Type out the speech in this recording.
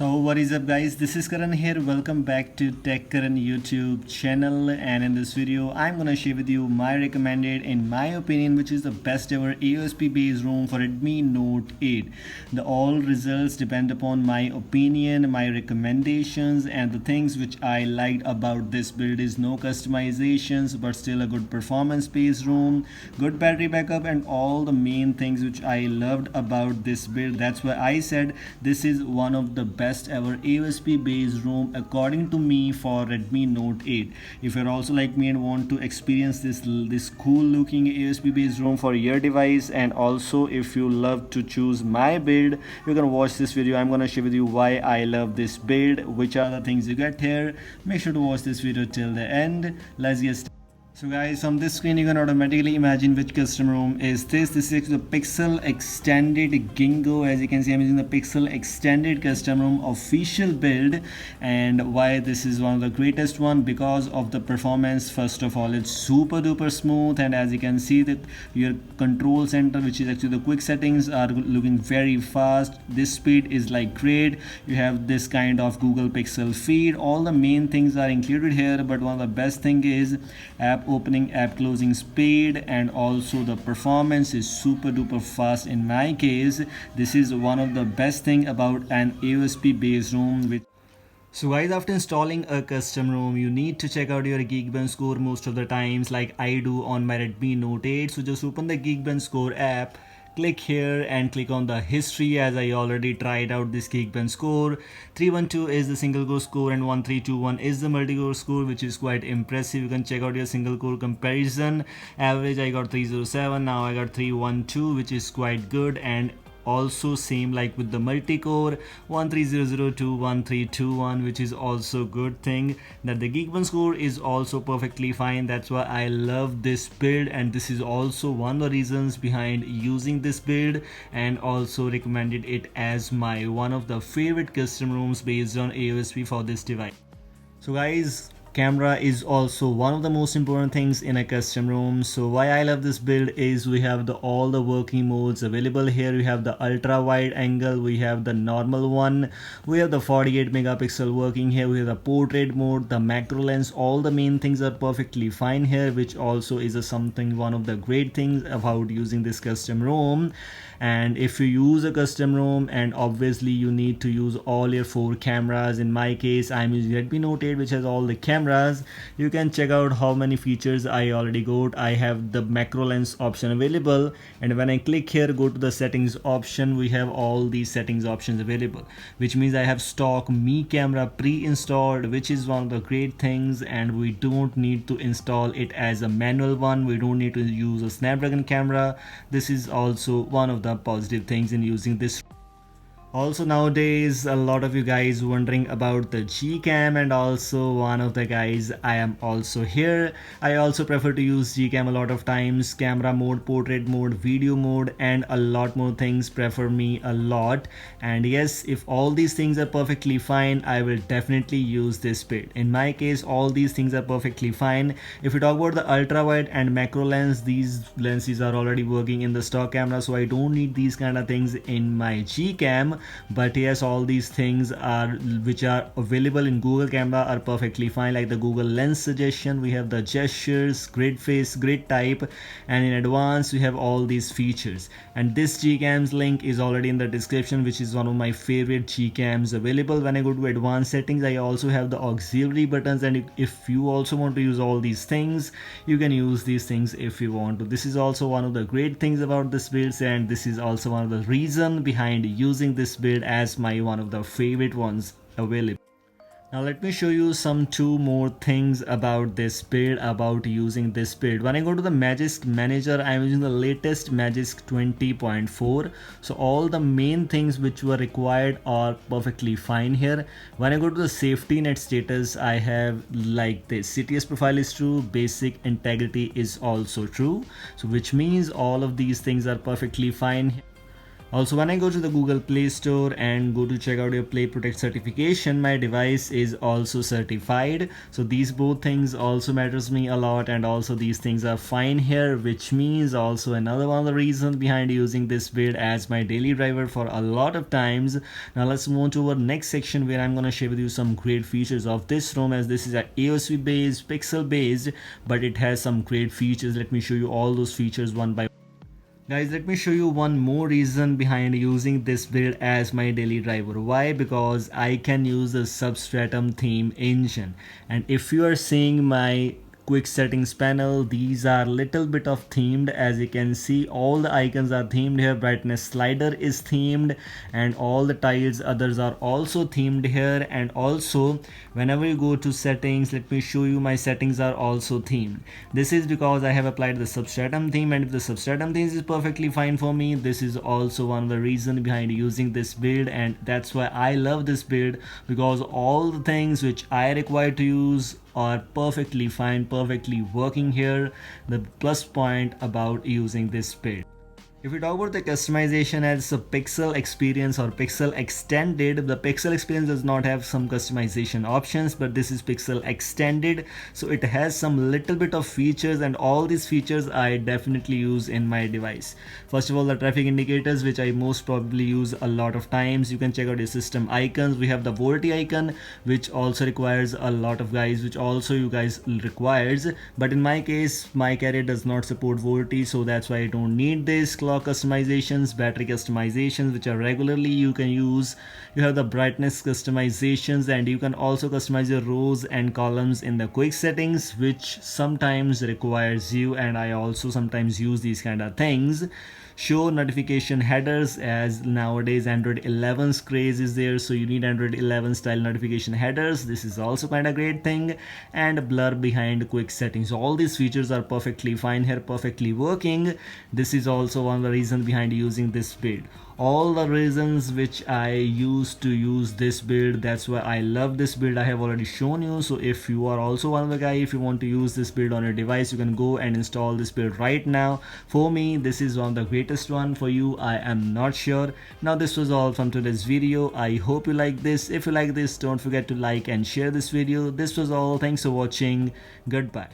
So what is up guys, this is Karan here. Welcome back to Tech Karan YouTube channel, and in this video I'm gonna share with you my recommended, in my opinion, which is the best ever AOSP based ROM for Redmi Note 8. The all results depend upon my opinion, my recommendations, and the things which I liked about this build is no customizations but still a good performance based ROM, good battery backup, and all the main things which I loved about this build. That's why I said this is one of the best ever AOSP based ROM according to me for Redmi Note 8. If you're also like me and want to experience this cool looking AOSP based ROM for your device, and also if you love to choose my build, you can watch this video. I'm gonna share with you why I love this build, which are the things you get here. Make sure to watch this video till the end. Let's get started. So guys, from this screen you can automatically imagine which custom ROM is this. This is the PixelExtended Gingo. As you can see, I'm using the PixelExtended custom ROM official build. And why this is one of the greatest one? Because of the performance. First of all, it's super duper smooth, and as you can see that your control center, which is actually the quick settings, are looking very fast. This speed is like great. You have this kind of Google Pixel feed. All the main things are included here, but one of the best thing is app opening, app closing speed, and also the performance is super duper fast. In my case, this is one of the best thing about an AOSP based ROM. So guys, after installing a custom ROM, you need to check out your Geekbench score most of the times, like I do on my Redmi Note 8. So just open the Geekbench score app, click here and click on the history, as I already tried out this Geekbench score. 312 is the single core score and 1321 is the multi-core score, which is quite impressive. You can check out your single core comparison. Average I got 307, now I got 312, which is quite good. And also same like with the multi-core 13002 1321, which is also good thing that the Geekbench score is also perfectly fine. That's why I love this build, and this is also one of the reasons behind using this build, and also recommended it as my one of the favorite custom ROMs based on AOSP for this device. So guys, camera is also one of the most important things in a custom ROM. So why I love this build is we have all the working modes available here. We have the ultra wide angle, we have the normal one, we have the 48 megapixel working here, we have the portrait mode, the macro lens. All the main things are perfectly fine here, which also is one of the great things about using this custom ROM. And if you use a custom ROM, and obviously you need to use all your 4 cameras. In my case, I'm using Redmi Note 8, which has all the cameras. You can check out how many features I already got. I have the macro lens option available, and when I click here, go to the settings option, we have all these settings options available, which means I have stock Mi camera pre-installed, which is one of the great things, and we don't need to install it as a manual one. We don't need to use a Snapdragon camera. This is also one of the positive things in using this. Also nowadays, a lot of you guys wondering about the Gcam, and also one of the guys, I am also here. I also prefer to use Gcam a lot of times. Camera mode, portrait mode, video mode, and a lot more things prefer me a lot. And yes, if all these things are perfectly fine, I will definitely use this build. In my case, all these things are perfectly fine. If we talk about the ultra wide and macro lens, these lenses are already working in the stock camera, so I don't need these kind of things in my Gcam. But yes, all these things which are available in Google camera are perfectly fine, like the Google lens suggestion, we have the gestures, grid face, grid type, and in advanced we have all these features. And this Gcams link is already in the description, which is one of my favorite Gcams available. When I go to advanced settings, I also have the auxiliary buttons, and if you also want to use all these things, you can use these things if you want to. This is also one of the great things about this build, and this is also one of the reason behind using this build as my one of the favorite ones available. Now let me show you some 2 more things about this build, about using this build. When I go to the Magisk Manager, I'm using the latest Magisk 20.4. So all the main things which were required are perfectly fine here. When I go to the safety net status, I have like this: CTS profile is true, basic integrity is also true. So which means all of these things are perfectly fine. Also, when I go to the Google Play Store and go to check out your Play Protect certification, my device is also certified. So these both things also matters me a lot, and also these things are fine here, which means also another one of the reasons behind using this build as my daily driver for a lot of times. Now let's move on to our next section where I'm gonna share with you some great features of this ROM, as this is a AOSP based, pixel based, but it has some great features. Let me show you all those features one by one. Guys, let me show you one more reason behind using this build as my daily driver. Why? Because I can use the substratum theme engine, and if you are seeing my quick settings panel, these are little bit of themed. As you can see, all the icons are themed here. Brightness slider is themed, and all the tiles others are also themed here. And also whenever you go to settings, let me show you, my settings are also themed. This is because I have applied the substratum theme, and if the substratum theme is perfectly fine for me, this is also one of the reasons behind using this build. And that's why I love this build, because all the things which I require to use are perfectly fine, perfectly working here. The plus point about using this build. If we talk about the customization as a Pixel Experience or Pixel Extended, the Pixel Experience does not have some customization options, but this is Pixel Extended, so it has some little bit of features, and all these features I definitely use in my device. First of all, the traffic indicators, which I most probably use a lot of times. You can check out the system icons. We have the VoLTE icon, which also requires a lot of guys, which also you guys requires, but in my case my carrier does not support VoLTE, so that's why I don't need this. Customizations, battery customizations, which are regularly you can use. You have the brightness customizations, and you can also customize your rows and columns in the quick settings, which sometimes requires you, and I also sometimes use these kind of things. Show notification headers, as nowadays Android 11's craze is there, so you need Android 11 style notification headers. This is also kind of great thing. And blur behind quick settings. All these features are perfectly fine here, perfectly working. This is also one of the reasons behind using this build. All the reasons which I used to use this build, that's why I love this build, I have already shown you. So if you are also one of the guy, if you want to use this build on your device, you can go and install this build right now. For me, this is one of the greatest one. For you, I am not sure. Now this was all from today's video. I hope you like this. If you like this, don't forget to like and share this video. This was all. Thanks for watching. Goodbye.